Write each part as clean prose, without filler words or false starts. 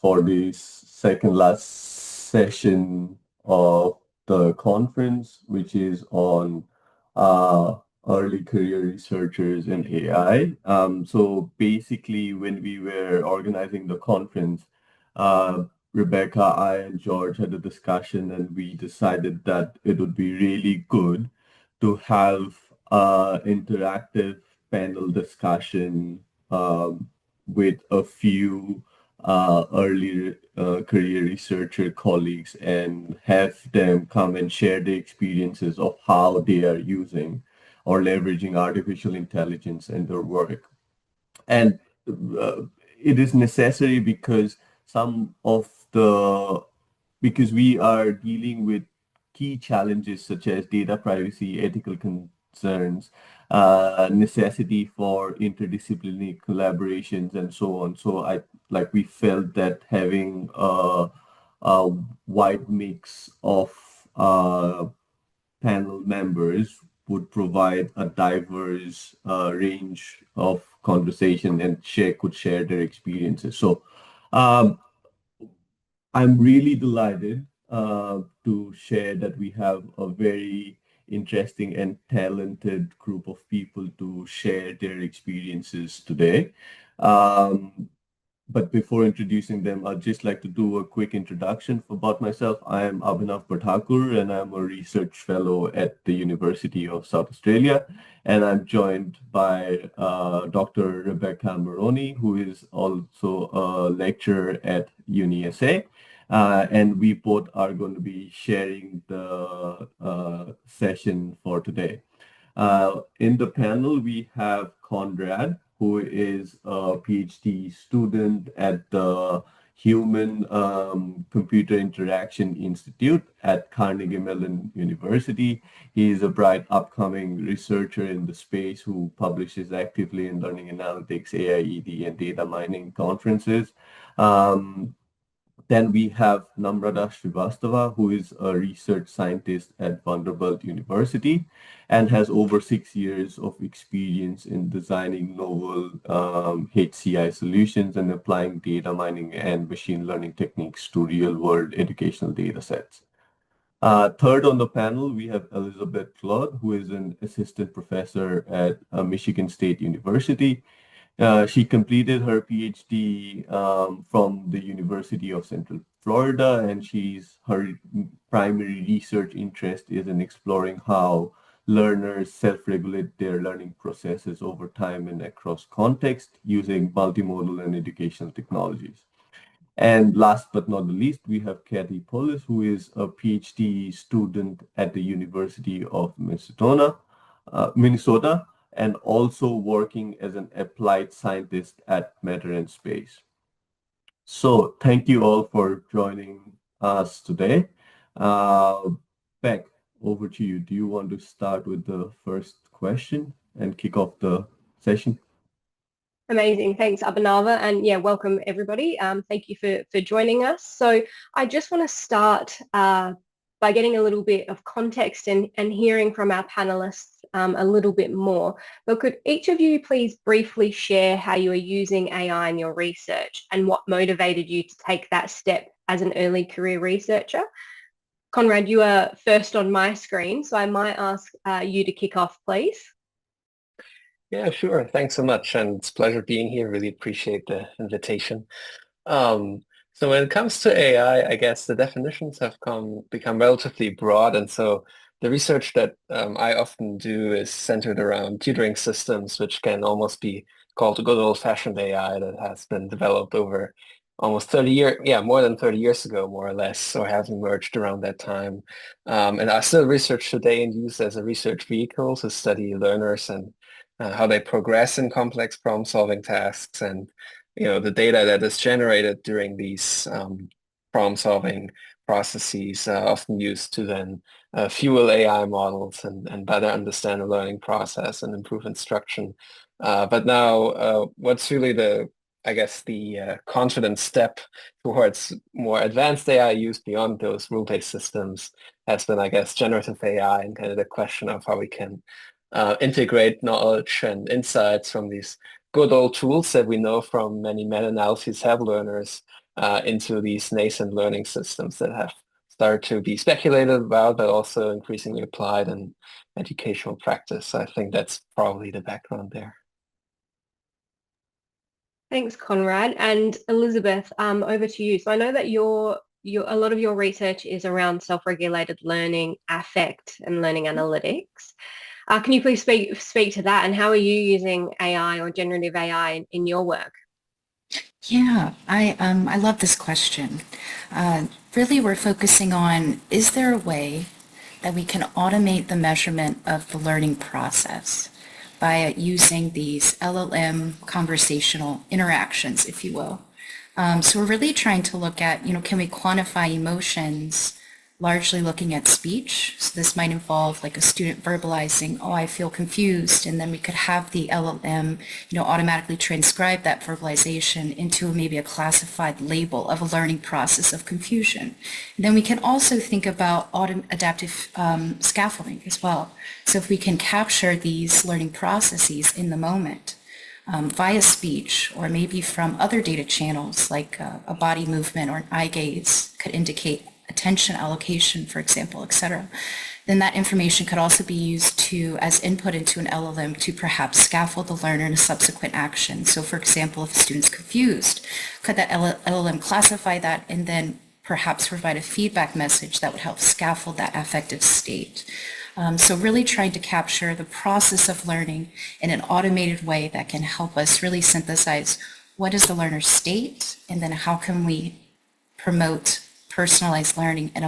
for this second last session of the conference, which is on uh, early career researchers in AI. So basically, when we were organizing the conference, uh, Rebecca, I, and George had a discussion, and we decided that it would be really good to have interactive panel discussion with a few early career researcher colleagues and have them come and share their experiences of how they are using or leveraging artificial intelligence in their work. And uh, it is necessary because some of the because we are dealing with key challenges such as data privacy, ethical concerns, necessity for interdisciplinary collaborations, and so on. So we felt that having a wide mix of panel members would provide a diverse range of conversation and could share their experiences. So um, I'm really delighted to share that we have a very interesting and talented group of people to share their experiences today. Um, but before introducing them, I'd just like to do a quick introduction about myself. I am Abhinava Barthakur, and I'm a research fellow at the University of South Australia. And I'm joined by Dr. Rebecca Marrone, who is also a lecturer at UniSA. And we both are going to be sharing the session for today. In the panel, we have Conrad, who is a PhD student at the Human Computer Interaction Institute at Carnegie Mellon University. He is a bright upcoming researcher in the space who publishes actively in learning analytics, AIED, and data mining conferences. Then we have Namrata Srivastava, who is a research scientist at Vanderbilt University and has over 6 years of experience in designing novel HCI solutions and applying data mining and machine learning techniques to real-world educational data sets. Third on the panel, we have Elizabeth Cloude, who is an assistant professor at Michigan State University. She completed her PhD from the University of Central Florida, and her primary research interest is in exploring how learners self-regulate their learning processes over time and across context using multimodal and educational technologies. And last but not the least, we have Cati Poulos, who is a PhD student at the University of Minnesota, and also working as an applied scientist at Matter and Space. So thank you all for joining us today. Beck, over to you. Do you want to start with the first question and kick off the session? Amazing. Thanks, Abhinava. And yeah, welcome everybody. Thank you for joining us. So I just want to start by getting a little bit of context and hearing from our panelists a little bit more. But could each of you please briefly share how you are using AI in your research and what motivated you to take that step as an early career researcher? Conrad, you are first on my screen, so I might ask you to kick off, please. Yeah, sure. Thanks so much. And it's a pleasure being here. Really appreciate the invitation. So when it comes to AI, I guess the definitions have become relatively broad. And so the research that I often do is centered around tutoring systems, which can almost be called a good old-fashioned AI that has been developed over almost 30 years, more than 30 years ago, more or less, or has emerged around that time. And I still research today and use as a research vehicle to study learners and how they progress in complex problem-solving tasks, and the data that is generated during these problem-solving processes often used to then fuel AI models and better understand the learning process and improve instruction. But now, what's really the confident step towards more advanced AI use beyond those rule-based systems has been, I guess, generative AI, and kind of the question of how we can integrate knowledge and insights from these good old tools that we know from many meta-analyses have learners into these nascent learning systems that have started to be speculated about, but also increasingly applied in educational practice. So I think that's probably the background there. Thanks, Conrad. And Elizabeth, over to you. So I know that a lot of your research is around self-regulated learning, affect, and learning analytics. Can you please speak to that, and how are you using AI or generative AI in your work? Yeah, I love this question. Really, we're focusing on, is there a way that we can automate the measurement of the learning process by using these LLM conversational interactions, if you will? So we're really trying to look at, can we quantify emotions, largely looking at speech? So this might involve like a student verbalizing, oh, I feel confused, and then we could have the LLM, automatically transcribe that verbalization into maybe a classified label of a learning process of confusion. And then we can also think about adaptive scaffolding as well. So if we can capture these learning processes in the moment, via speech, or maybe from other data channels like a body movement or an eye gaze could indicate attention allocation, for example, etc., then that information could also be used as input into an LLM to perhaps scaffold the learner in a subsequent action. So for example, if a student's confused, could that LLM classify that and then perhaps provide a feedback message that would help scaffold that affective state? So really trying to capture the process of learning in an automated way that can help us really synthesize what is the learner's state, and then how can we promote personalized learning in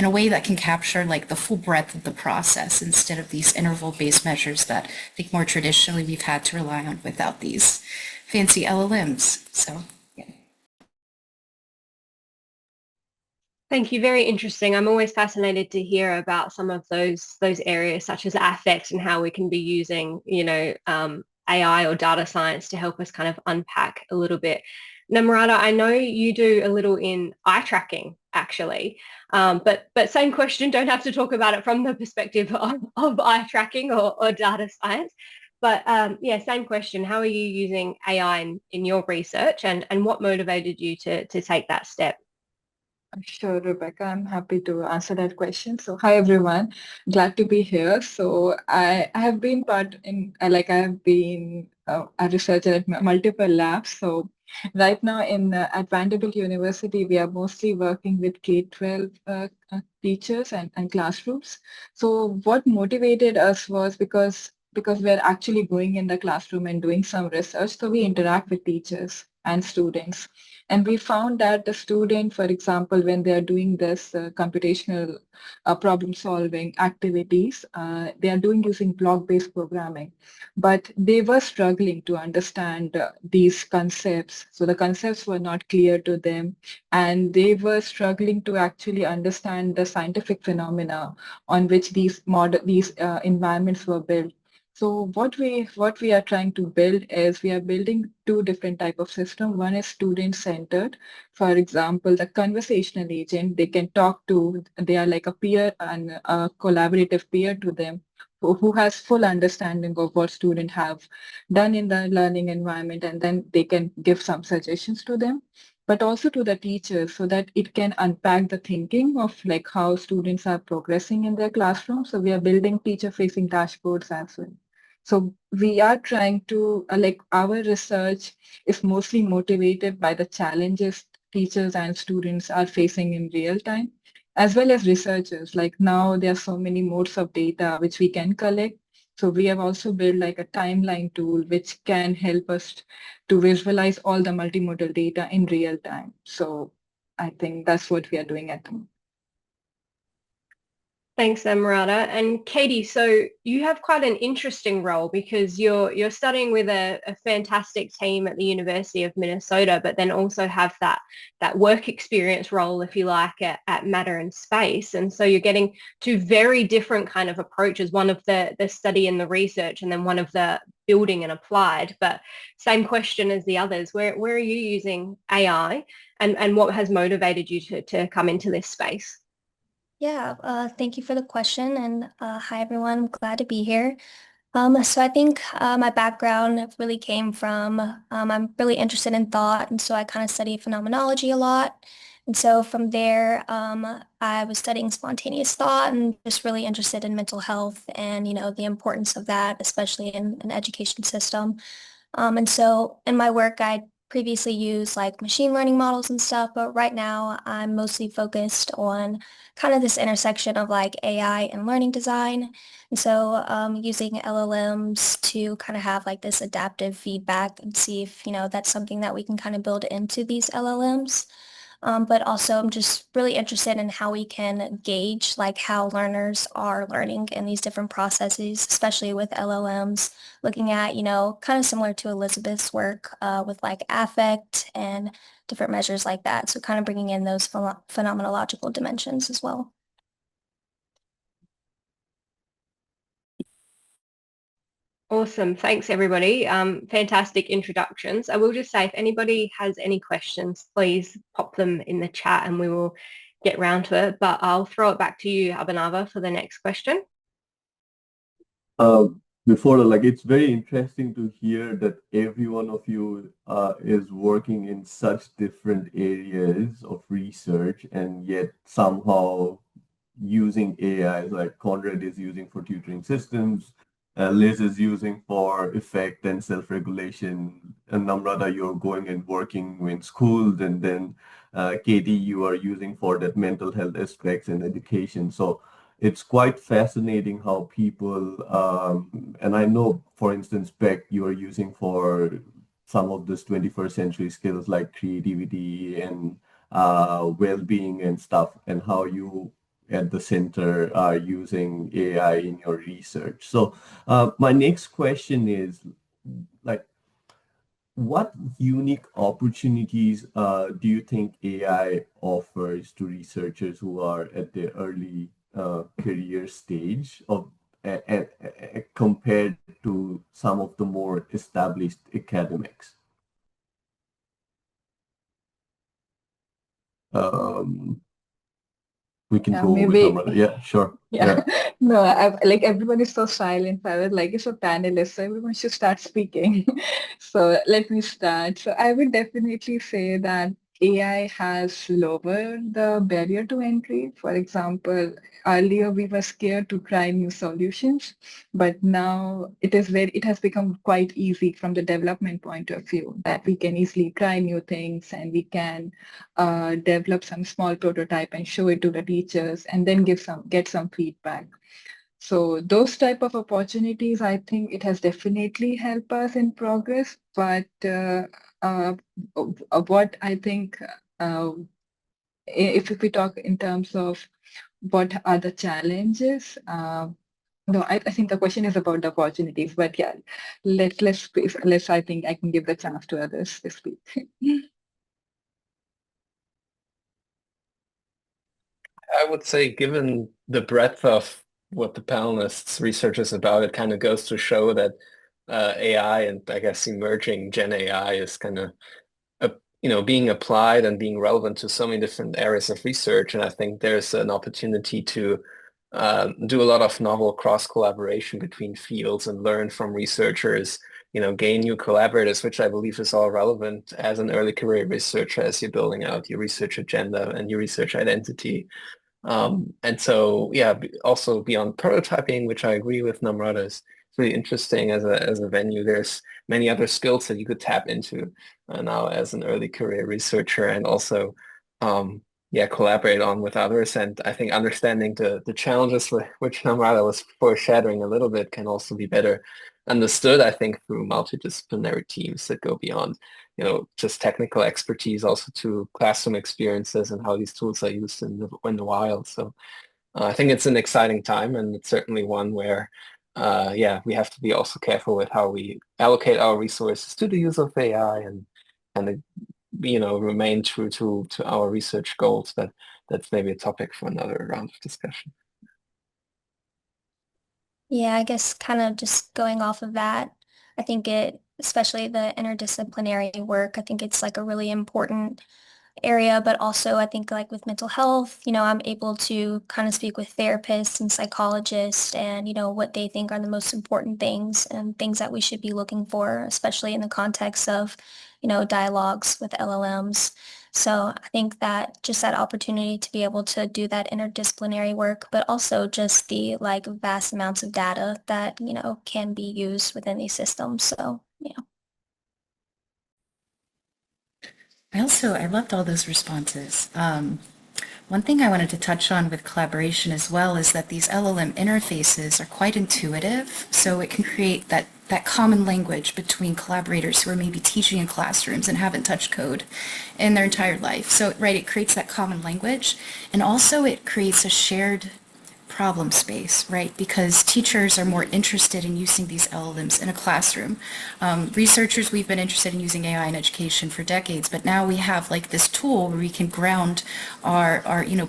a way that can capture like the full breadth of the process, instead of these interval-based measures that I think more traditionally we've had to rely on without these fancy LLMs. So yeah. Thank you. Very interesting. I'm always fascinated to hear about some of those areas, such as affect, and how we can be using, AI or data science to help us kind of unpack a little bit. Namrata, I know you do a little in eye tracking, actually, but same question. Don't have to talk about it from the perspective of eye tracking or data science. But yeah, same question. How are you using AI in your research, and what motivated you to take that step? Sure, Rebecca, I'm happy to answer that question. So, hi everyone, glad to be here. So, I have been I have been a researcher at multiple labs. So, right now at Vanderbilt University, we are mostly working with K-12 teachers and classrooms. So, what motivated us was because we're actually going in the classroom and doing some research. So, we interact with teachers and students. And we found that the student, for example, when they are doing this computational problem solving activities, they are doing using block-based programming, but they were struggling to understand these concepts. So the concepts were not clear to them, and they were struggling to actually understand the scientific phenomena on which these environments were built. So what we are trying to build is we are building two different type of system. One is student centered. For example, the conversational agent, they are like a peer and a collaborative peer to them who has full understanding of what students have done in the learning environment, and then they can give some suggestions to them, but also to the teachers, so that it can unpack the thinking of like how students are progressing in their classroom. So we are building teacher-facing dashboards as well. So we are trying to, our research is mostly motivated by the challenges teachers and students are facing in real time, as well as researchers. Like now there are so many modes of data which we can collect. So we have also built like a timeline tool which can help us to visualize all the multimodal data in real time. So I think that's what we are doing at the moment. Thanks, Namrata. And Cati, so you have quite an interesting role, because you're studying with a fantastic team at the University of Minnesota, but then also have that work experience role, if you like, at Matter and Space. And so you're getting two very different kind of approaches, one of the study and the research, and then one of the building and applied. But same question as the others. Where are you using AI, and what has motivated you to come into this space? Yeah, thank you for the question, and hi everyone. I'm glad to be here. So I think my background really came from, I'm really interested in thought, and so I kind of study phenomenology a lot. And so from there, I was studying spontaneous thought and just really interested in mental health and, the importance of that, especially in an education system. And so in my work, I previously used like machine learning models and stuff, but right now I'm mostly focused on kind of this intersection of like AI and learning design. And so using LLMs to kind of have like this adaptive feedback and see if, that's something that we can kind of build into these LLMs. But also I'm just really interested in how we can gauge like how learners are learning in these different processes, especially with LLMs, looking at, kind of similar to Elizabeth's work with like affect and different measures like that. So kind of bringing in those phenomenological dimensions as well. Awesome. Thanks, everybody. Fantastic introductions. I will just say, if anybody has any questions, please pop them in the chat and we will get round to it. But I'll throw it back to you, Abhinava, for the next question. Before, it's very interesting to hear that every one of you is working in such different areas of research and yet somehow using AI, like Conrad is using for tutoring systems, Liz is using for effect and self-regulation, and Namrata, you're going and working in schools, and then Cati, you are using for that mental health aspects and education. So it's quite fascinating how people, and I know, for instance, Beck, you are using for some of this 21st century skills like creativity and well-being and stuff, and how you at the center are using AI in your research. So my next question is, like, what unique opportunities do you think AI offers to researchers who are at the early career stage of compared to some of the more established academics? Um, we can Yeah, go with maybe. Namrata. Yeah, sure. Yeah. No, like everyone is so silent. So I was like, it's a panelist, so everyone should start speaking. So let me start. So I would definitely say that AI has lowered the barrier to entry. For example, earlier we were scared to try new solutions, but now it has become quite easy from the development point of view that we can easily try new things and we can develop some small prototype and show it to the teachers and then get some feedback. So those type of opportunities, I think it has definitely helped us in progress. But uh, what I think, if we talk in terms of what are the challenges, no, I think the question is about the opportunities. But yeah, let's I think I can give the chance to others to speak. I would say, given the breadth of what the panelists research is about, it kind of goes to show that AI and I guess emerging Gen AI is kind of being applied and being relevant to so many different areas of research. And I think there's an opportunity to do a lot of novel cross collaboration between fields and learn from researchers, gain new collaborators, which I believe is all relevant as an early career researcher as you're building out your research agenda and your research identity. And so, yeah, also beyond prototyping, which I agree with Namrata is really interesting as a venue. There's many other skills that you could tap into now as an early career researcher, and also, yeah, collaborate on with others. And I think understanding the challenges which Namrata was foreshadowing a little bit can also be better understood, I think, through multidisciplinary teams that go beyond just technical expertise, also to classroom experiences and how these tools are used in the wild. So I think it's an exciting time, and it's certainly one where, yeah, we have to be also careful with how we allocate our resources to the use of AI and remain true to our research goals. But that's maybe a topic for another round of discussion. Yeah, I guess kind of just going off of that, I think especially the interdisciplinary work, I think it's like a really important area, but also I think like with mental health, I'm able to kind of speak with therapists and psychologists and, what they think are the most important things and things that we should be looking for, especially in the context of, dialogues with LLMs. So I think that just that opportunity to be able to do that interdisciplinary work, but also just the like vast amounts of data that, can be used within these systems. So, yeah. I loved all those responses. One thing I wanted to touch on with collaboration as well is that these LLM interfaces are quite intuitive, so it can create that common language between collaborators who are maybe teaching in classrooms and haven't touched code in their entire life. So, right, it creates that common language, and also it creates a shared problem space, right? Because teachers are more interested in using these LLMs in a classroom. Researchers, we've been interested in using AI in education for decades, but now we have like this tool where we can ground our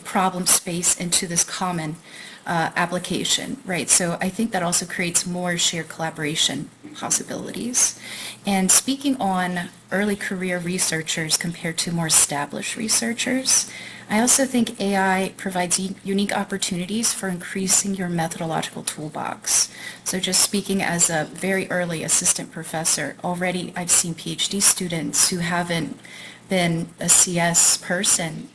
problem space into this common application, right? So I think that also creates more shared collaboration possibilities. And speaking on early career researchers compared to more established researchers, I also think AI provides unique opportunities for increasing your methodological toolbox. So just speaking as a very early assistant professor, already I've seen PhD students who haven't been a CS person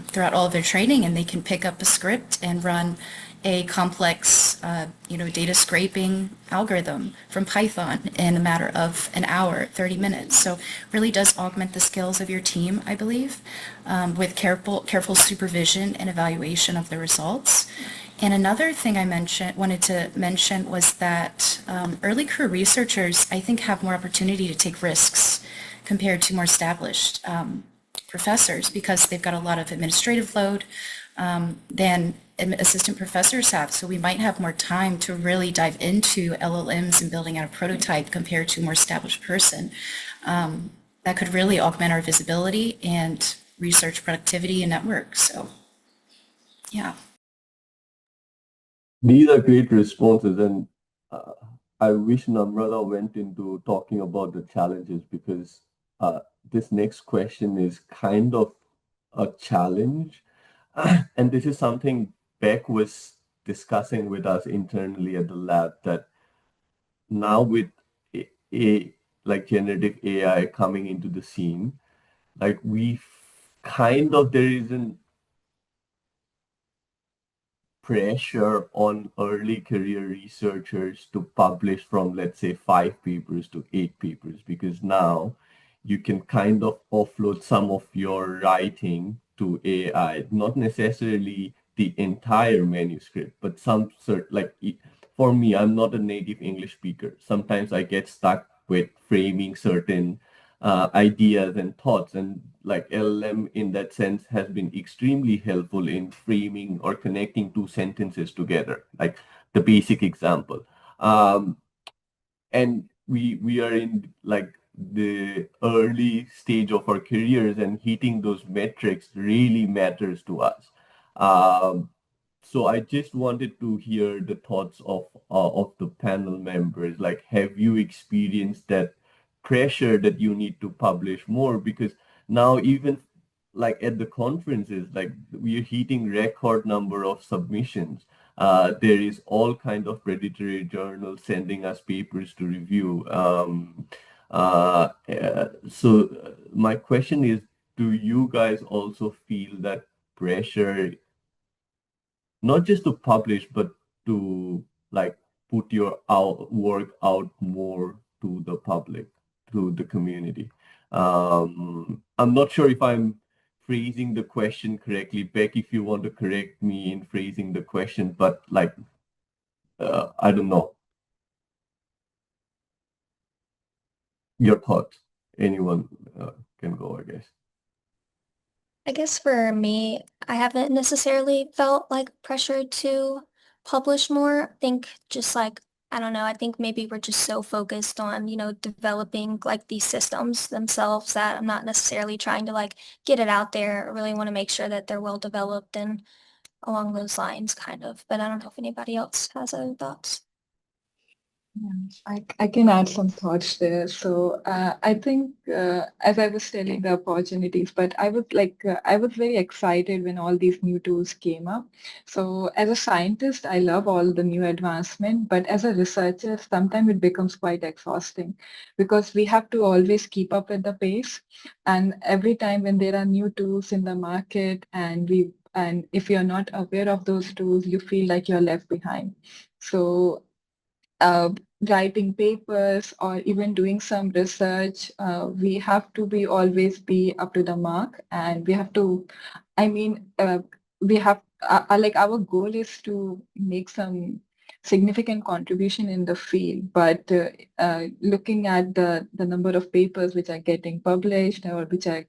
throughout all of their training, and they can pick up a script and run a complex, data scraping algorithm from Python in a matter of an hour, 30 minutes. So really does augment the skills of your team, I believe, with careful supervision and evaluation of the results. And another thing I wanted to mention was that early career researchers, I think, have more opportunity to take risks compared to more established professors because they've got a lot of administrative load than assistant professors have. So we might have more time to really dive into LLMs and building out a prototype compared to a more established person. That could really augment our visibility and research productivity and network. So, yeah. These are great responses, and I wish Namrata went into talking about the challenges because this next question is kind of a challenge. And this is something Beck was discussing with us internally at the lab that now with like generative AI coming into the scene, like there is an pressure on early career researchers to publish from, let's say, 5 papers to 8 papers, because now you can kind of offload some of your writing to AI, not necessarily the entire manuscript, but some sort for me, I'm not a native English speaker. Sometimes I get stuck with framing certain ideas and thoughts, and like LLM in that sense has been extremely helpful in framing or connecting two sentences together, like the basic example. And we are in like the early stage of our careers, and hitting those metrics really matters to us. Um, so I just wanted to hear the thoughts of the panel members. Like, have you experienced that pressure that you need to publish more? Because now even like at the conferences, like we are hitting record number of submissions. There is all kind of predatory journals sending us papers to review. My question is, do you guys also feel that pressure, not just to publish, but to like put your work out more to the public, to the community? I'm not sure if I'm phrasing the question correctly. Beck, if you want to correct me in phrasing the question, but like, I don't know, your thoughts. Anyone can go, I guess. I guess for me, I haven't necessarily felt like pressured to publish more. I think just like, I don't know, I think maybe we're just so focused on, developing like these systems themselves that I'm not necessarily trying to like get it out there. I really want to make sure that they're well developed and along those lines kind of. But I don't know if anybody else has other thoughts. Yeah, I can add some thoughts there. So I think, as I was telling the opportunities, but I was very excited when all these new tools came up. So as a scientist, I love all the new advancement, but as a researcher, sometimes it becomes quite exhausting because we have to always keep up with the pace. And every time when there are new tools in the market and if you're not aware of those tools, you feel like you're left behind. So uh, writing papers or even doing some research, we have to be always be up to the mark, and we have to, I mean, we have like our goal is to make some significant contribution in the field, but looking at the number of papers which are getting published or which are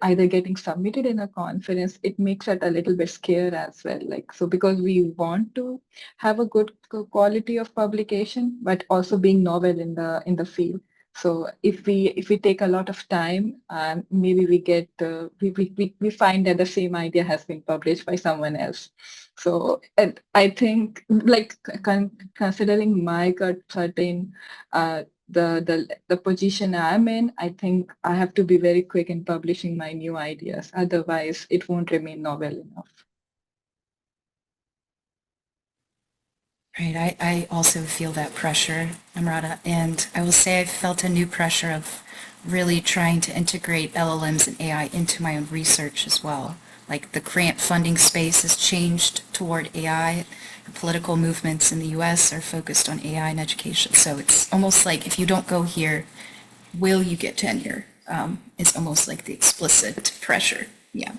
either getting submitted in a conference, it makes it a little bit scare as well. Like, so because we want to have a good quality of publication, but also being novel in the field. So if we take a lot of time, maybe we get we find that the same idea has been published by someone else. So and I think like considering my certain the position I'm in, I think I have to be very quick in publishing my new ideas. Otherwise, it won't remain novel enough. Right, I also feel that pressure, Namrata, and I will say I've felt a new pressure of really trying to integrate LLMs and AI into my own research as well. Like the grant funding space has changed toward AI. The political movements in the US are focused on AI in education. So it's almost like if you don't go here, will you get tenure? It's almost like the explicit pressure. Yeah.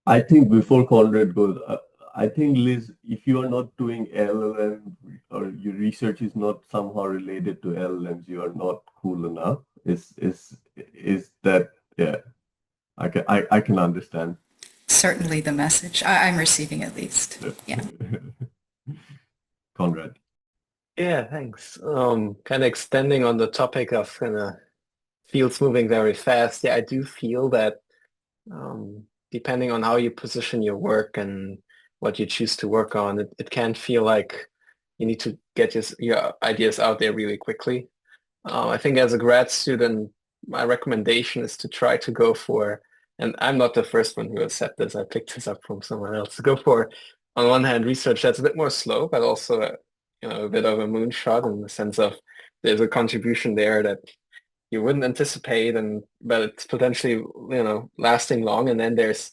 I think before Conrad goes, I think Liz, if you are not doing LLM or your research is not somehow related to LLMs, you are not cool enough. Is that yeah? I can understand. Certainly the message. I'm receiving at least. Yeah. Conrad. Yeah, thanks. Kind of extending on the topic of kind of fields moving very fast. Yeah, I do feel that depending on how you position your work and what you choose to work on, it can feel like you need to get your ideas out there really quickly. I think as a grad student, my recommendation is to try to go for, and I'm not the first one who has said this, I picked this up from someone else, to go for, on one hand, research that's a bit more slow, but also a bit of a moonshot in the sense of there's a contribution there that you wouldn't anticipate, but it's potentially lasting long, and then there's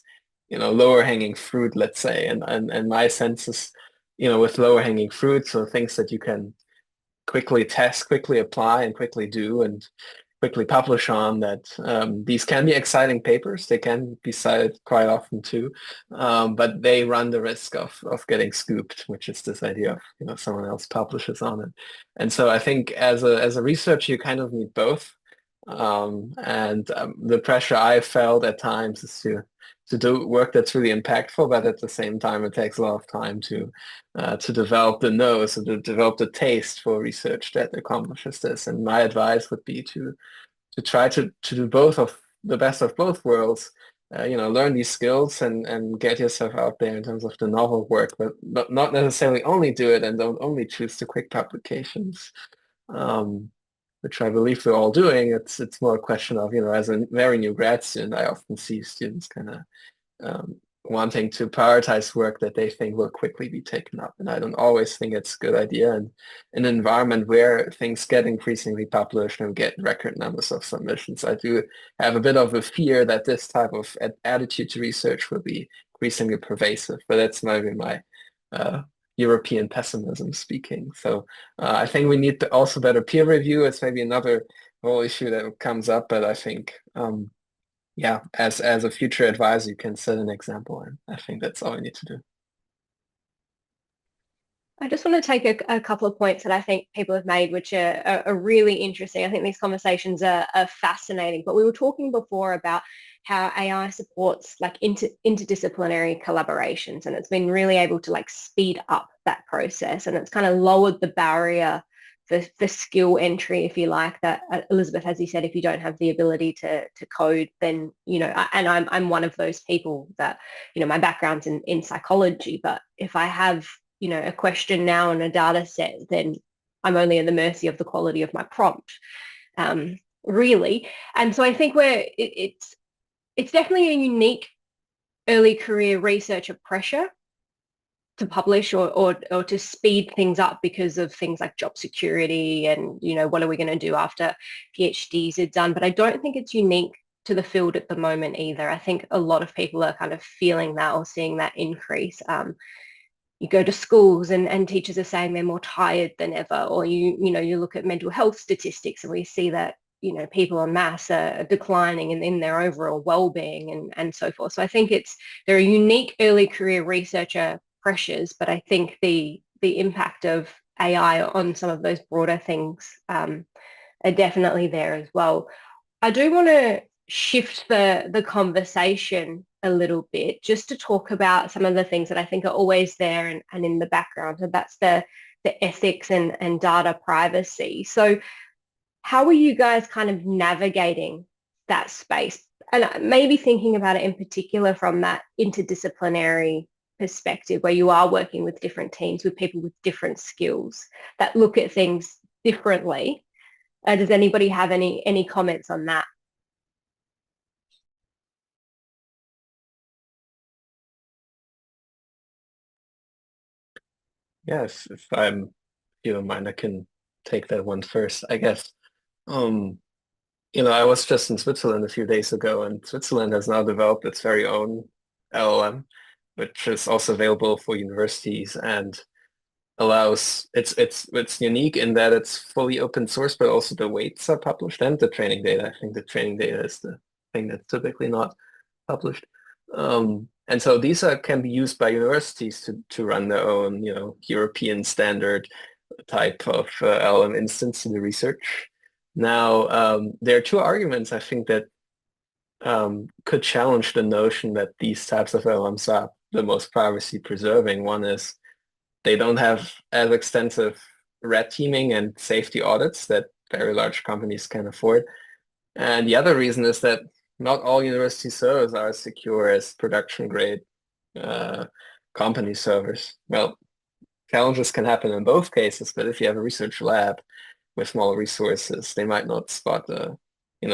lower hanging fruit, let's say, and my sense is with lower hanging fruit, so things that you can quickly test, quickly apply, and quickly do, and quickly publish on, that these can be exciting papers. They can be cited quite often too, but they run the risk of getting scooped, which is this idea of someone else publishes on it. And so I think as a researcher, you kind of need both. And the pressure I felt at times is to do work that's really impactful, but at the same time, it takes a lot of time to develop the nose and to develop the taste for research that accomplishes this. And my advice would be to try to do both of the best of both worlds. Learn these skills and get yourself out there in terms of the novel work, but not necessarily only do it and don't only choose the quick publications. Which I believe we're all doing. It's more a question of, as a very new grad student, I often see students kind of wanting to prioritize work that they think will quickly be taken up. And I don't always think it's a good idea. And in an environment where things get increasingly published and get record numbers of submissions, I do have a bit of a fear that this type of attitude to research will be increasingly pervasive. But that's maybe my European pessimism speaking. So I think we need also better peer review. It's maybe another whole issue that comes up, but I think as a future advisor, you can set an example, and I think that's all we need to do. I just want to take a couple of points that I think people have made, which are really interesting. I think these conversations are fascinating, but we were talking before about how AI supports like interdisciplinary collaborations, and it's been really able to like speed up that process, and it's kind of lowered the barrier for skill entry, if you like, that Elizabeth, as you said, if you don't have the ability to code, then, and I'm one of those people that, my background's in psychology, but if I have a question now in a data set, then I'm only at the mercy of the quality of my prompt, really. And so I think it's definitely a unique early career researcher pressure to publish or to speed things up because of things like job security and, what are we going to do after PhDs are done. But I don't think it's unique to the field at the moment either. I think a lot of people are kind of feeling that or seeing that increase. You go to schools and teachers are saying they're more tired than ever, or you look at mental health statistics and we see that people en masse are declining in their overall well-being and so forth. So I think there are unique early career researcher pressures, but I think the impact of AI on some of those broader things are definitely there as well. I do want to shift the conversation a little bit just to talk about some of the things that I think are always there and in the background. So that's the ethics and data privacy. So how are you guys kind of navigating that space? And maybe thinking about it in particular from that interdisciplinary perspective where you are working with different teams, with people with different skills that look at things differently. Does anybody have any comments on that? Yes, if you don't mind, I can take that one first, I guess. I was just in Switzerland a few days ago, and Switzerland has now developed its very own LLM, which is also available for universities and allows it's unique in that it's fully open source, but also the weights are published and the training data. I think the training data is the thing that's typically not published. And so these can be used by universities to run their own, European standard type of LLM instance to the research. Now, there are two arguments I think that could challenge the notion that these types of LLMs are the most privacy preserving. One is they don't have as extensive red teaming and safety audits that very large companies can afford. And the other reason is that not all university servers are as secure as production grade company servers. Well, challenges can happen in both cases, but if you have a research lab with small resources, they might not spot the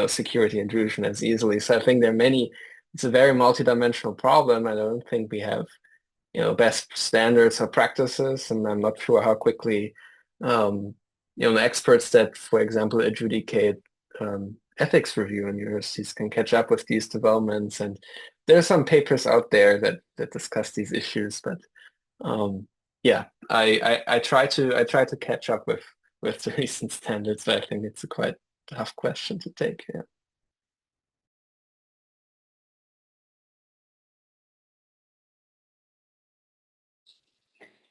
security intrusion as easily. So I think there are it's a very multidimensional problem. I don't think we have best standards or practices, and I'm not sure how quickly the experts that, for example, adjudicate ethics review in universities can catch up with these developments. And there are some papers out there that discuss these issues, but yeah, I try to catch up with the recent standards, but I think it's a quite tough question to take. Yeah.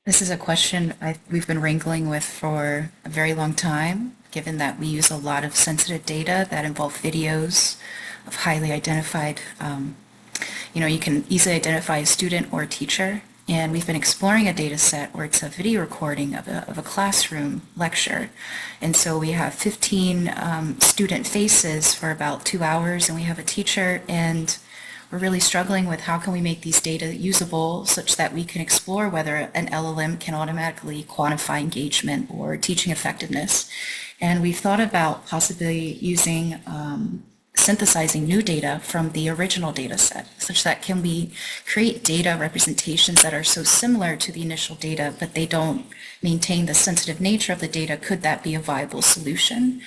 This is a question we've been wrangling with for a very long time, given that we use a lot of sensitive data that involve videos of highly identified, you can easily identify a student or a teacher. And we've been exploring a data set where it's a video recording of a classroom lecture. And so we have 15 student faces for about 2 hours, and we have a teacher, and we're really struggling with how can we make these data usable such that we can explore whether an LLM can automatically quantify engagement or teaching effectiveness. And we've thought about possibly using synthesizing new data from the original data set, such that can we create data representations that are so similar to the initial data, but they don't maintain the sensitive nature of the data. Could that be a viable solution?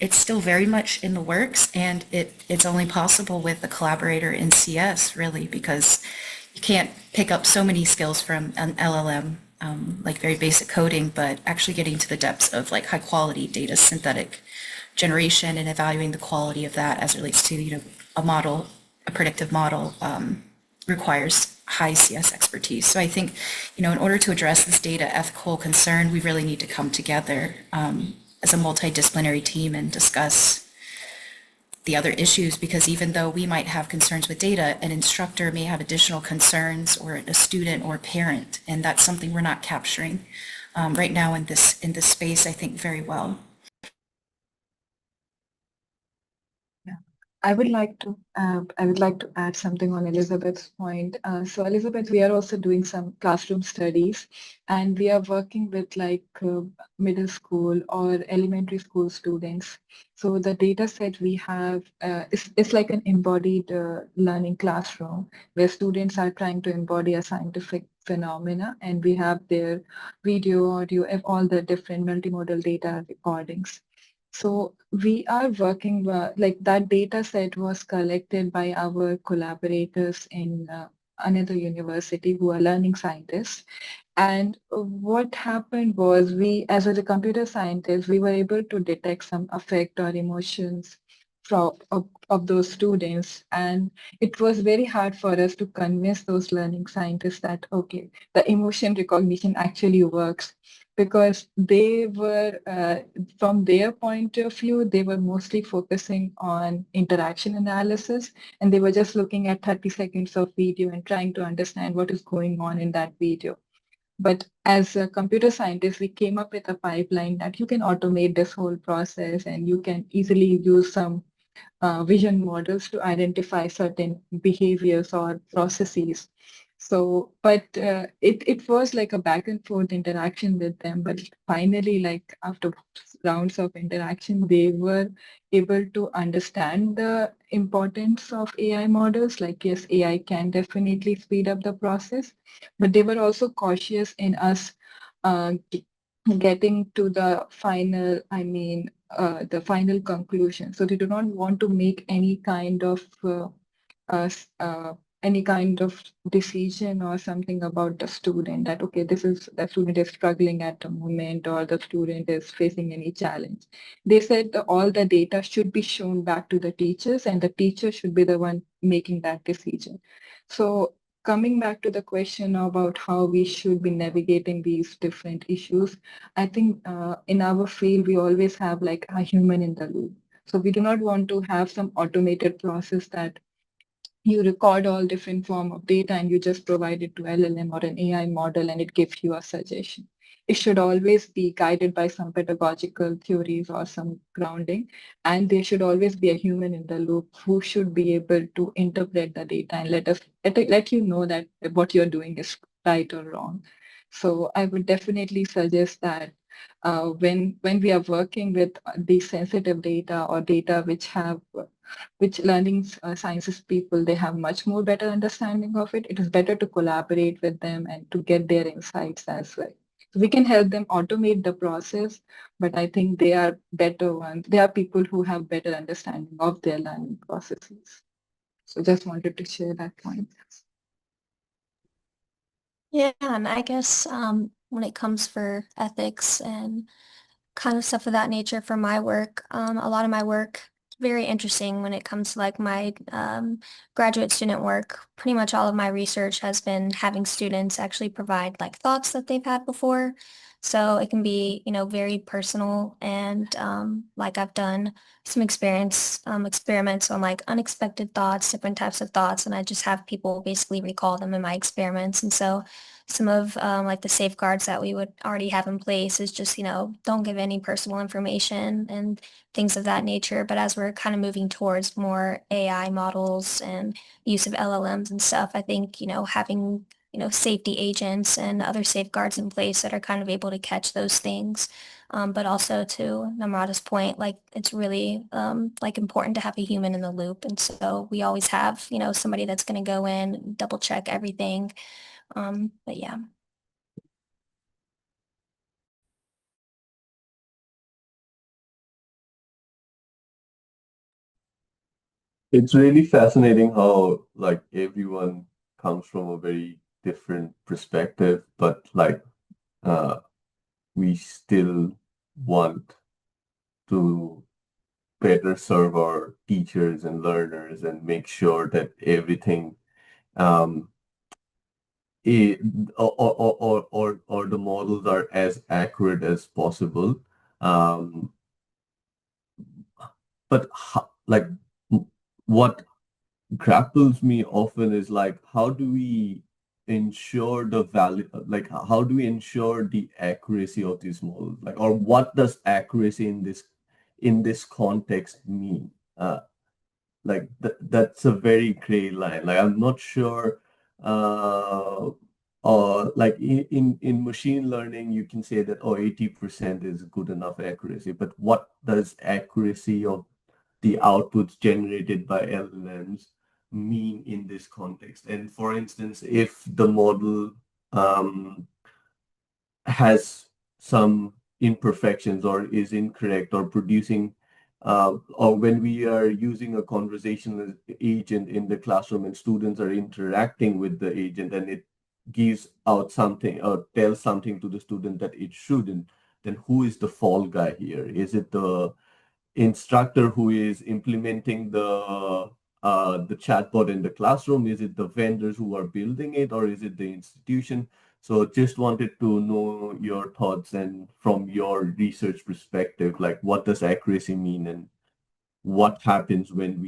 It's still very much in the works, and it's only possible with a collaborator in CS, really, because you can't pick up so many skills from an LLM, like very basic coding, but actually getting to the depths of like high quality data synthetic generation and evaluating the quality of that as it relates to, a predictive model requires high CS expertise. So I think, in order to address this data ethical concern, we really need to come together as a multidisciplinary team and discuss the other issues, because even though we might have concerns with data, an instructor may have additional concerns, or a student or parent, and that's something we're not capturing right now in this space, I think, very well. I would like to add something on Elizabeth's point. So Elizabeth, we are also doing some classroom studies, and we are working with middle school or elementary school students. So the data set we have is like an embodied learning classroom where students are trying to embody a scientific phenomena, and we have their video, audio, all the different multimodal data recordings. So we are working, like that data set was collected by our collaborators in another university who are learning scientists. And what happened was as a computer scientist, we were able to detect some affect or emotions of those students. And it was very hard for us to convince those learning scientists that, okay, the emotion recognition actually works because they were, from their point of view, they were mostly focusing on interaction analysis, and they were just looking at 30 seconds of video and trying to understand what is going on in that video. But as a computer scientist, we came up with a pipeline that you can automate this whole process, and you can easily use some vision models to identify certain behaviors or processes. So, but it was like a back and forth interaction with them. But finally, like after rounds of interaction, they were able to understand the importance of AI models. Like, yes, AI can definitely speed up the process, but they were also cautious in us uh, getting to the final, the final conclusion. So they do not want to make uh, s- uh, any kind of decision or something about the student that, okay, this is the student is struggling at the moment or the student is facing any challenge. They said that all the data should be shown back to the teachers and the teacher should be the one making that decision. So coming back to the question about how we should be navigating these different issues, I think in our field, we always have like a human in the loop. So we do not want to have some automated process that you record all different form of data and you just provide it to LLM or an AI model and it gives you a suggestion. It should always be guided by some pedagogical theories or some grounding, and there should always be a human in the loop who should be able to interpret the data and let you know that what you're doing is right or wrong. So I would definitely suggest that when we are working with these sensitive data or data which learning sciences people, they have much more better understanding of it. It is better to collaborate with them and to get their insights as well. So we can help them automate the process, but I think they are better ones. They are people who have better understanding of their learning processes. So just wanted to share that point. Yeah, and I guess when it comes for ethics and kind of stuff of that nature for my work, a lot of my work very interesting when it comes to like my graduate student work. Pretty much all of my research has been having students actually provide like thoughts that they've had before. So it can be, very personal and like I've done some experiments on like unexpected thoughts, different types of thoughts, and I just have people basically recall them in my experiments. And so some of like the safeguards that we would already have in place is just, don't give any personal information and things of that nature. But as we're kind of moving towards more AI models and use of LLMs and stuff, I think, having, safety agents and other safeguards in place that are kind of able to catch those things. But also to Namrata's point, like it's really like important to have a human in the loop. And so we always have, somebody that's going to go in, double check everything. But yeah. It's really fascinating how like everyone comes from a very different perspective, but like uh, we still want to better serve our teachers and learners and make sure that everything um, i- or the models are as accurate as possible. Um, but like what grapples me often is like how do we ensure the value, like how do we ensure the accuracy of these models, like, or what does accuracy in this context mean? Like that's a very gray line. Like I'm not sure. Like in machine learning, you can say that 80% is good enough accuracy. But what does accuracy of the outputs generated by LLMs mean in this context? And for instance, if the model has some imperfections or is incorrect or producing or when we are using a conversational agent in the classroom and students are interacting with the agent and it gives out something or tells something to the student that it shouldn't, then who is the fall guy here? Is it the instructor who is implementing the chatbot in the classroom? Is it the vendors who are building it, or is it the institution? So just wanted to know your thoughts and from your research perspective, like what does accuracy mean and what happens when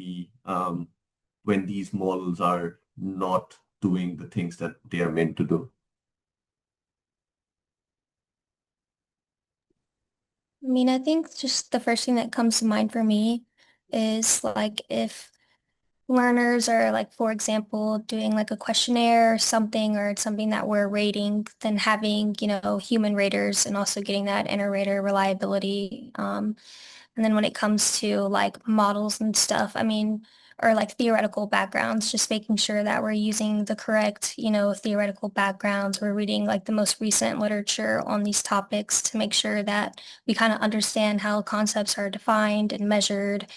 these models are not doing the things that they are meant to do? I mean, I think just the first thing that comes to mind for me is like if learners are like, for example, doing like a questionnaire or something, or it's something that we're rating, then having, human raters and also getting that inter-rater reliability. And then when it comes to like models and stuff, I mean, or like theoretical backgrounds, just making sure that we're using the correct, theoretical backgrounds. We're reading like the most recent literature on these topics to make sure that we kind of understand how concepts are defined and measured.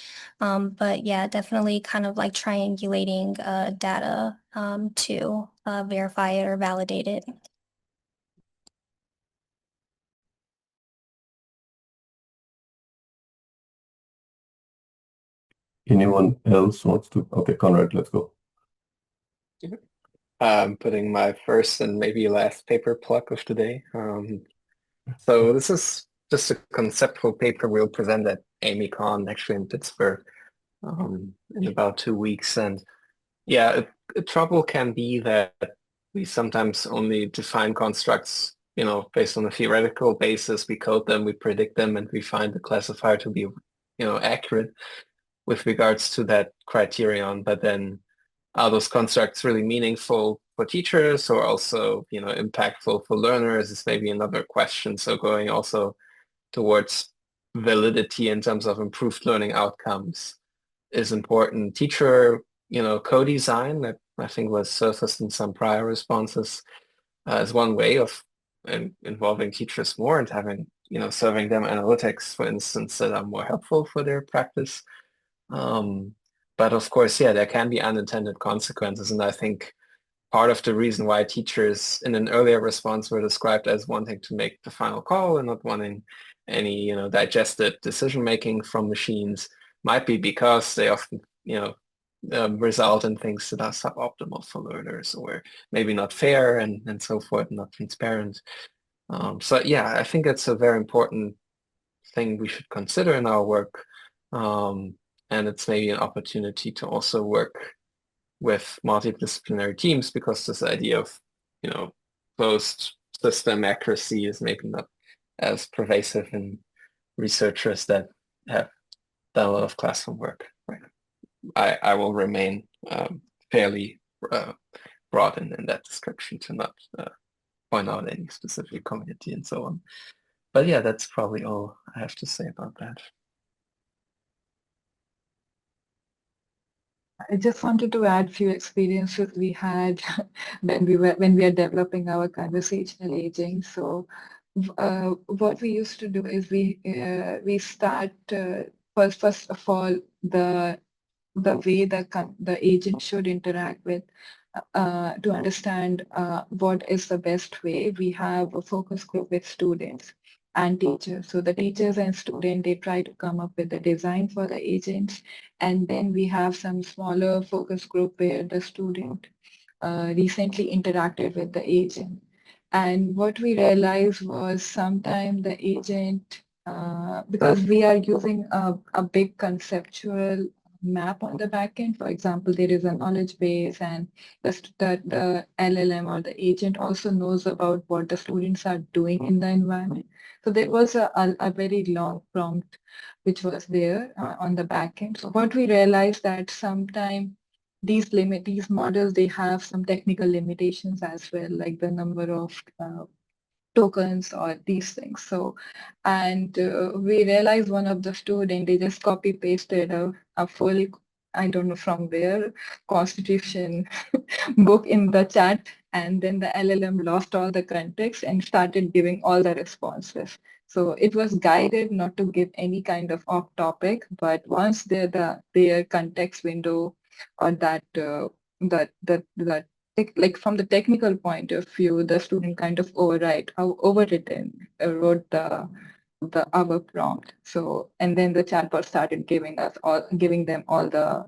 But yeah, definitely kind of like triangulating data to verify it or validate it. Anyone else wants to? Okay, Conrad, let's go. Putting my first and maybe last paper plug of the day. So this is just a conceptual paper we'll present at AmyCon actually in Pittsburgh in about 2 weeks. And yeah, trouble can be that we sometimes only define constructs, based on a theoretical basis. We code them, we predict them, and we find the classifier to be, accurate with regards to that criterion. But then are those constructs really meaningful for teachers or also, impactful for learners is maybe another question. So going also towards validity in terms of improved learning outcomes is important. Teacher, co-design that I think was surfaced in some prior responses is one way of involving teachers more and having, serving them analytics, for instance, that are more helpful for their practice. But of course, yeah, there can be unintended consequences. And I think part of the reason why teachers in an earlier response were described as wanting to make the final call and not wanting any, digested decision-making from machines might be because they often, result in things that are suboptimal for learners or maybe not fair and so forth, not transparent. So yeah, I think it's a very important thing we should consider in our work. And it's maybe an opportunity to also work with multidisciplinary teams because this idea of, closed system accuracy is maybe not as pervasive in researchers that have done a lot of classroom work. Right. I will remain fairly broad in that description to not point out any specific community and so on. But yeah, that's probably all I have to say about that. I just wanted to add few experiences we had when we are developing our conversational aging. So what we used to do is we start first of all the way the agent should interact with to understand what is the best way. We have a focus group with students and teachers. So the teachers and students, they try to come up with the design for the agents. And then we have some smaller focus group where the student recently interacted with the agent. And what we realized was sometimes the agent, because we are using a big conceptual map on the back end. For example, there is a knowledge base, and the LLM or the agent also knows about what the students are doing in the environment. So there was a very long prompt which was there on the back end. So what we realized that sometimes these models, they have some technical limitations as well, like the number of tokens or these things. So, and we realized one of the student, they just copy pasted a full, I don't know from where, constitution book in the chat, and then the LLM lost all the context and started giving all the responses. So it was guided not to give any kind of off topic, but once their context window or that like from the technical point of view, the student kind of overwritten, wrote the our prompt. So, and then the chatbot started giving them all the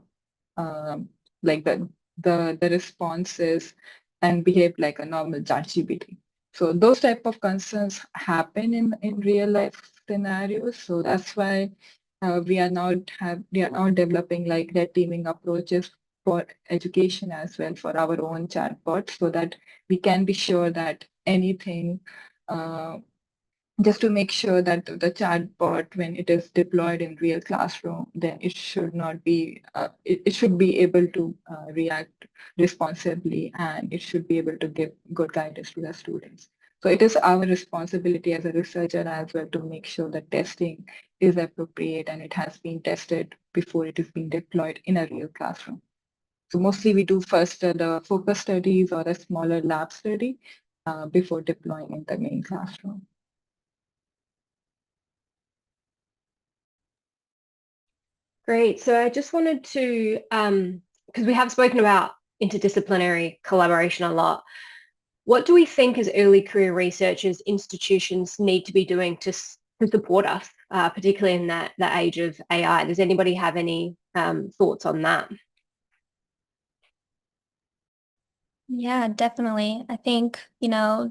um, like the responses and behaved like a normal ChatGPT. So those type of concerns happen in real life scenarios. So that's why we are now developing like red teaming approaches for education as well for our own chatbots, so that we can be sure that anything uh, just to make sure that the chatbot, when it is deployed in real classroom, then it should not be, it should be able to react responsibly, and it should be able to give good guidance to the students. So it is our responsibility as a researcher as well to make sure that testing is appropriate and it has been tested before it is being deployed in a real classroom. So mostly we do first the focus studies or a smaller lab study before deploying in the main classroom. Great. So I just wanted to, because we have spoken about interdisciplinary collaboration a lot, what do we think as early career researchers institutions need to be doing to support us, particularly in that age of AI? Does anybody have any thoughts on that? Yeah, definitely. I think,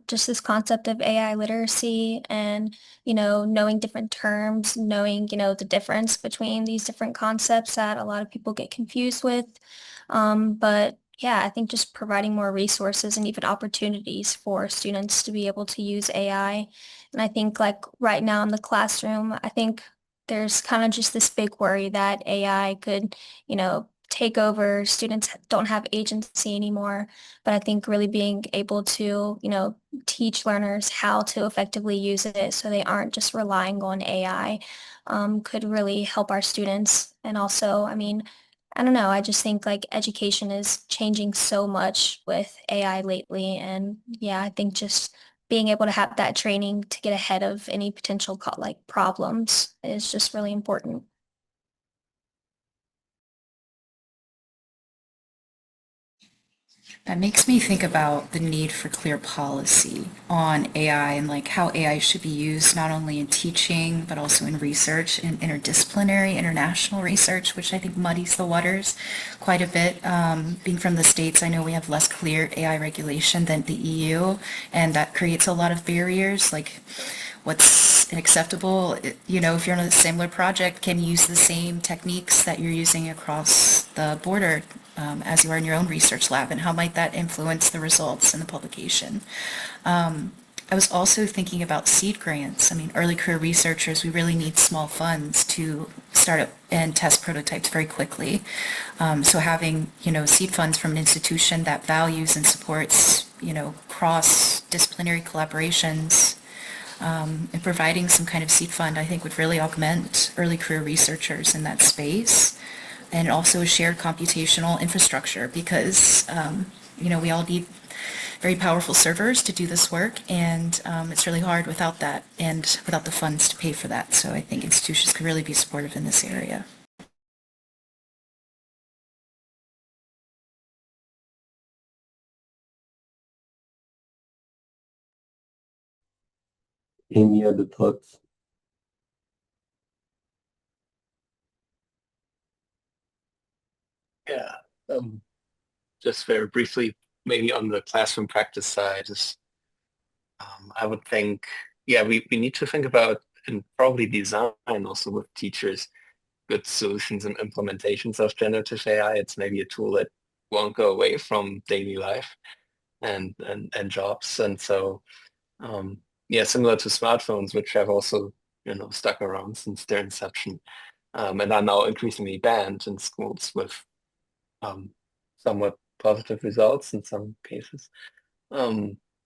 just this concept of AI literacy and, knowing different terms, knowing, the difference between these different concepts that a lot of people get confused with. But yeah, I think just providing more resources and even opportunities for students to be able to use AI. And I think like right now in the classroom, I think there's kind of just this big worry that AI could, take over. Students don't have agency anymore. But I think really being able to, teach learners how to effectively use it so they aren't just relying on AI could really help our students. And also, I mean, I don't know, I just think like education is changing so much with AI lately. And yeah, I think just being able to have that training to get ahead of any potential like problems is just really important. That makes me think about the need for clear policy on AI and like how AI should be used not only in teaching but also in research and interdisciplinary international research, which I think muddies the waters quite a bit. Being from the States, I know we have less clear AI regulation than the EU, and that creates a lot of barriers, like what's acceptable, if you're on a similar project, can you use the same techniques that you're using across the border as you are in your own research lab, and how might that influence the results in the publication? I was also thinking about seed grants. I mean, early career researchers, we really need small funds to start up and test prototypes very quickly. So having, seed funds from an institution that values and supports, cross-disciplinary collaborations, and providing some kind of seed fund, I think would really augment early career researchers in that space. And also a shared computational infrastructure because, we all need very powerful servers to do this work, and it's really hard without that and without the funds to pay for that. So I think institutions could really be supportive in this area. Any other thoughts? Yeah. Just very briefly, maybe on the classroom practice side, I would think, yeah, we need to think about and probably design also with teachers good solutions and implementations of generative AI. It's maybe a tool that won't go away from daily life and jobs. And so, yeah, similar to smartphones, which have also, stuck around since their inception, and are now increasingly banned in schools with somewhat positive results in some cases.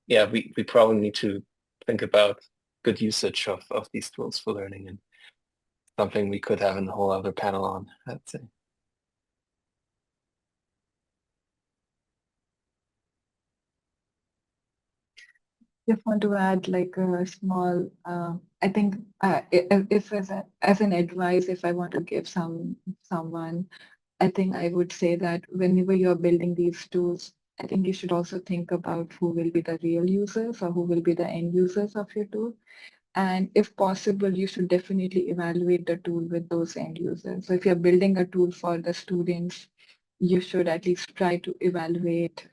Yeah, we probably need to think about good usage of these tools for learning, and something we could have a whole other panel on, I'd say. Just want to add like a small, I think if as an advice, if I want to give someone, I think I would say that whenever you're building these tools, I think you should also think about who will be the real users or who will be the end users of your tool. And if possible, you should definitely evaluate the tool with those end users. So if you're building a tool for the students, you should at least try to evaluate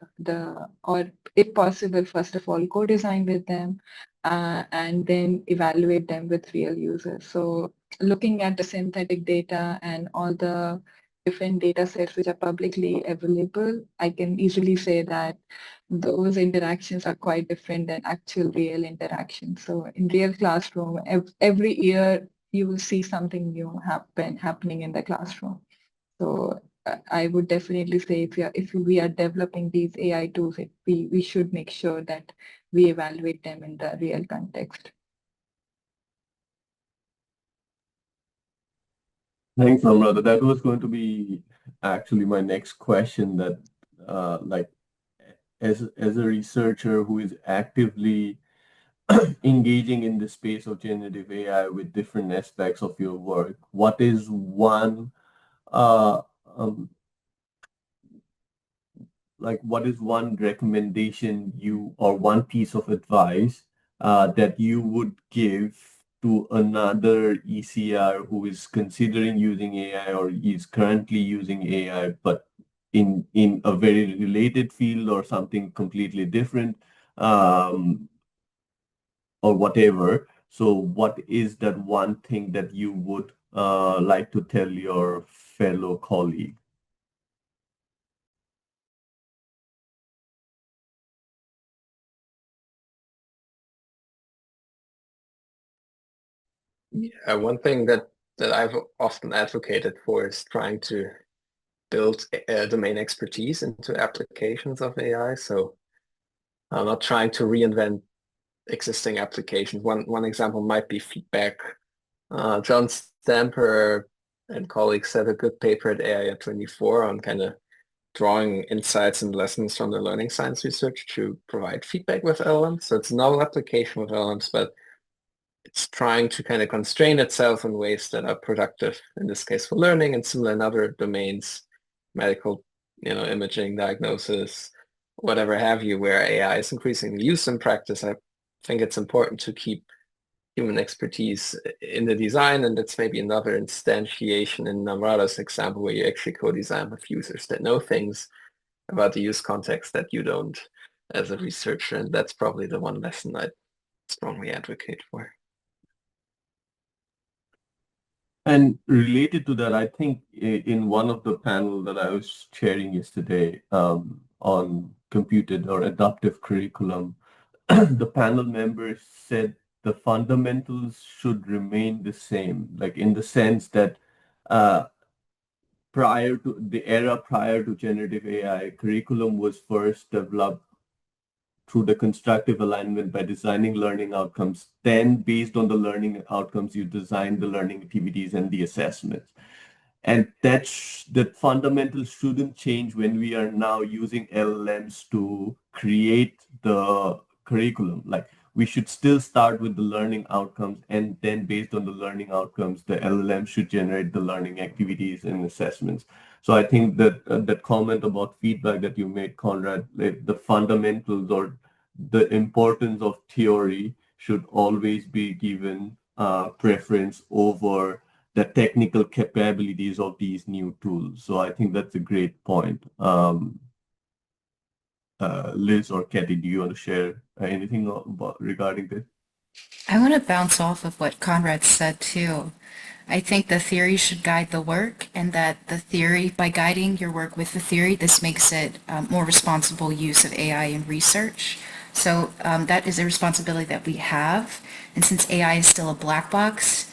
or if possible, first of all, co-design with them and then evaluate them with real users. So looking at the synthetic data and all the different data sets which are publicly available, I can easily say that those interactions are quite different than actual real interactions. So in real classroom, every year you will see something new happening in the classroom. So I would definitely say if we are developing these AI tools, we should make sure that we evaluate them in the real context. Thanks, Namrata. That was going to be actually my next question. That, like, as a researcher who is actively engaging in the space of generative AI with different aspects of your work, what is one uh, um, what is one recommendation or one piece of advice that you would give to another ECR who is considering using AI or is currently using AI, but in a very related field or something completely different, or whatever? So what is that one thing that you would like to tell your fellow colleague? Yeah, one thing that I've often advocated for is trying to build domain expertise into applications of AI. So I'm not trying to reinvent existing applications. One example might be feedback. John Stamper and colleagues had a good paper at AI 24 on kind of drawing insights and lessons from the learning science research to provide feedback with LLMs. So it's a novel application with LLMs, but it's trying to kind of constrain itself in ways that are productive, in this case for learning, and similar in other domains, medical, imaging, diagnosis, whatever have you, where AI is increasingly used in practice. I think it's important to keep human expertise in the design, and that's maybe another instantiation in Namrata's example where you actually co-design with users that know things about the use context that you don't as a researcher, and that's probably the one lesson I'd strongly advocate for. And related to that, I think in one of the panel that I was chairing yesterday on computed or adaptive curriculum, the panel members said the fundamentals should remain the same, like in the sense that prior to generative AI, curriculum was first developed through the constructive alignment by designing learning outcomes. Then, based on the learning outcomes, you design the learning activities and the assessments. And that fundamentals shouldn't change when we are now using LLMs to create the curriculum. Like, we should still start with the learning outcomes, and then based on the learning outcomes, the LLM should generate the learning activities and assessments. So I think that that comment about feedback that you made, Conrad, like the fundamentals or the importance of theory should always be given preference over the technical capabilities of these new tools. So I think that's a great point. Liz or Cati, do you want to share anything regarding this? I want to bounce off of what Conrad said too. I think the theory should guide the work, and that the theory, by guiding your work with the theory, this makes it more responsible use of AI in research. So that is a responsibility that we have. And since AI is still a black box,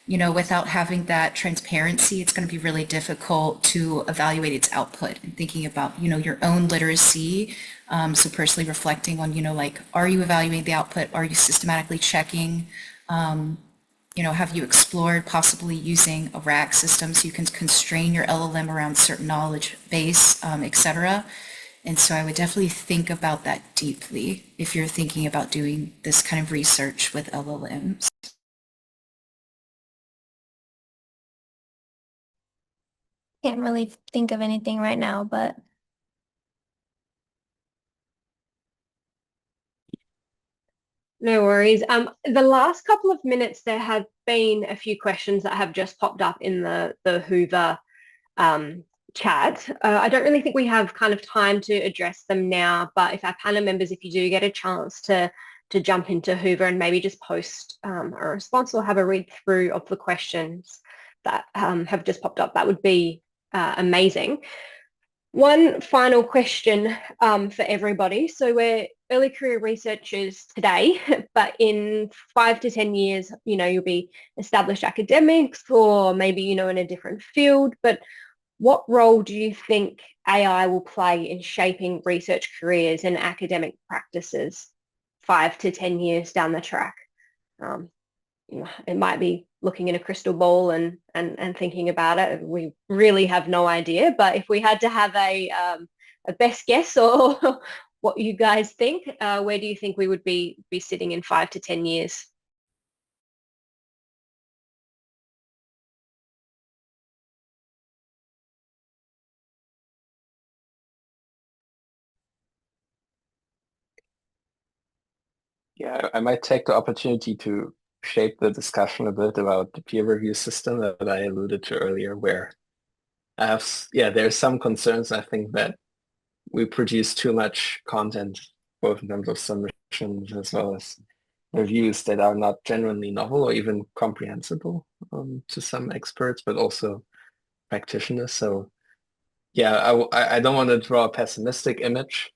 without having that transparency, it's going to be really difficult to evaluate its output and thinking about, your own literacy. So personally reflecting on, like, are you evaluating the output? Are you systematically checking? Have you explored possibly using a RAG system so you can constrain your LLM around certain knowledge base, et cetera? And so I would definitely think about that deeply if you're thinking about doing this kind of research with LLMs. Can't really think of anything right now, but No worries. The last couple of minutes, there have been a few questions that have just popped up in the Hoover chat. I don't really think we have kind of time to address them now, but if our panel members, if you do get a chance to jump into Hoover and maybe just post a response or have a read through of the questions that have just popped up, that would be amazing. One final question for everybody. So we're early career researchers today, but in 5 to 10 years, you'll be established academics or maybe, in a different field. But what role do you think AI will play in shaping research careers and academic practices 5 to 10 years down the track? It might be looking in a crystal ball and thinking about it. We really have no idea, but if we had to have a best guess or what you guys think, where do you think we would be sitting in 5 to 10 years? Yeah, I might take the opportunity to shape the discussion a bit about the peer review system that I alluded to earlier, where there's some concerns. I think that we produce too much content, both in terms of submissions as well as reviews that are not genuinely novel or even comprehensible to some experts, but also practitioners. So yeah, I don't want to draw a pessimistic image,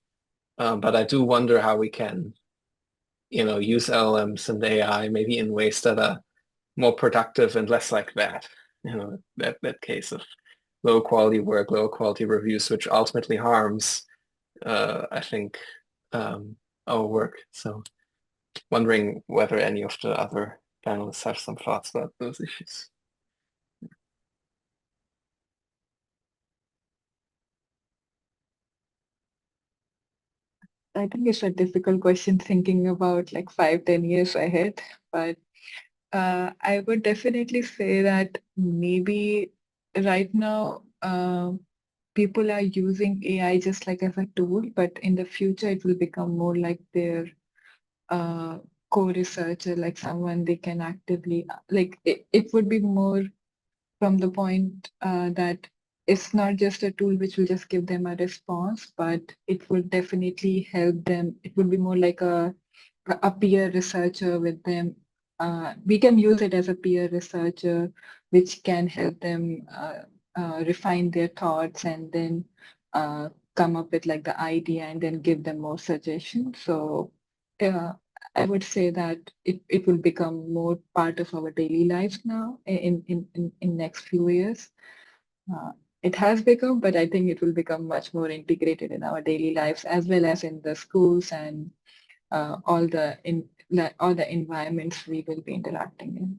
but I do wonder how we can, use LLMs and AI maybe in ways that are more productive and less like that. That case of low quality work, low quality reviews, which ultimately harms, I think, our work. So wondering whether any of the other panelists have some thoughts about those issues. I think it's a difficult question thinking about like 5-10 years ahead, but I would definitely say that maybe right now people are using AI just like as a tool, but in the future it will become more like their co-researcher, like someone they can actively, like it would be more from the point that it's not just a tool which will just give them a response, but it will definitely help them. It would be more like a peer researcher with them. We can use it as a peer researcher, which can help them refine their thoughts and then come up with like the idea and then give them more suggestions. So I would say that it will become more part of our daily lives now in next few years. It has become, but I think it will become much more integrated in our daily lives as well as in the schools and all the environments we will be interacting in.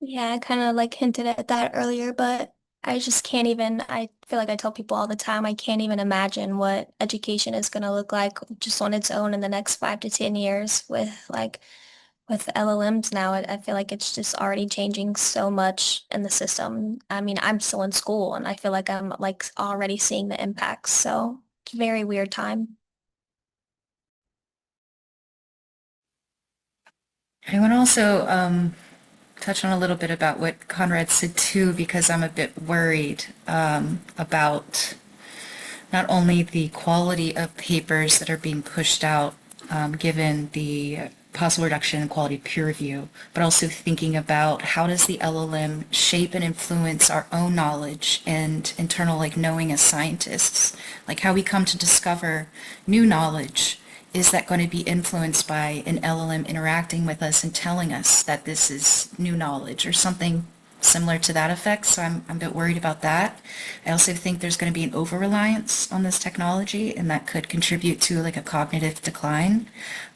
yeah, I kind of like hinted at that earlier, but I just can't even, I feel like I tell people all the time, I can't even imagine what education is going to look like just on its own in the next 5 to 10 years with LLMs now. I feel like it's just already changing so much in the system. I mean, I'm still in school and I feel like I'm like already seeing the impacts. So it's a very weird time. I want to also touch on a little bit about what Conrad said too, because I'm a bit worried about not only the quality of papers that are being pushed out given the possible reduction in quality of peer review, but also thinking about how does the LLM shape and influence our own knowledge and internal knowing as scientists, like how we come to discover new knowledge. Is that going to be influenced by an LLM interacting with us and telling us that this is new knowledge or something similar to that effect? So I'm a bit worried about that. I also think there's going to be an over-reliance on this technology, and that could contribute to a cognitive decline,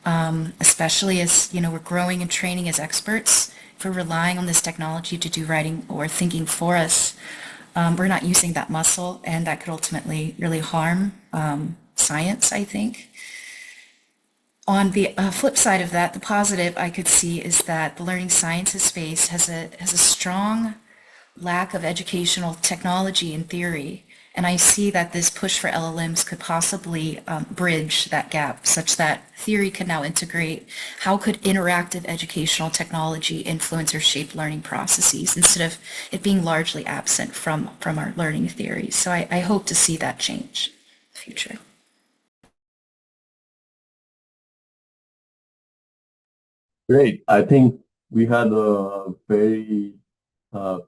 especially as, we're growing and training as experts. If we're relying on this technology to do writing or thinking for us, we're not using that muscle, and that could ultimately really harm science, I think. On the flip side of that, the positive I could see is that the learning sciences space has a strong lack of educational technology and theory. And I see that this push for LLMs could possibly bridge that gap such that theory can now integrate how could interactive educational technology influence or shape learning processes instead of it being largely absent from our learning theories. So I hope to see that change in the future. Great. I think we had a very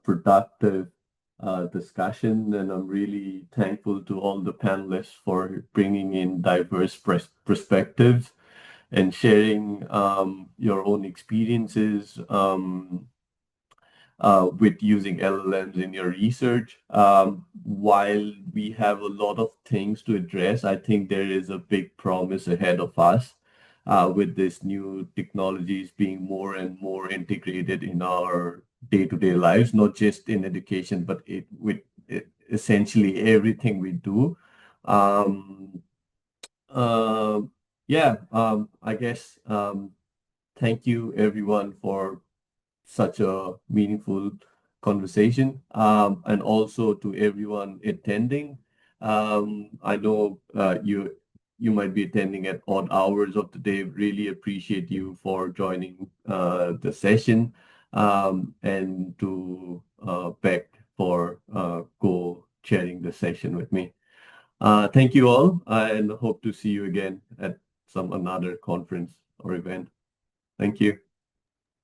productive discussion, and I'm really thankful to all the panelists for bringing in diverse perspectives and sharing your own experiences with using LLMs in your research. While we have a lot of things to address, I think there is a big promise ahead of us with this new technologies being more and more integrated in our day-to-day lives, not just in education, but with essentially everything we do. I guess thank you everyone for such a meaningful conversation, and also to everyone attending. I know you might be attending at odd hours of the day. Really appreciate you for joining the session, and to Beck for co-chairing the session with me. Thank you all, and hope to see you again at another conference or event. Thank you.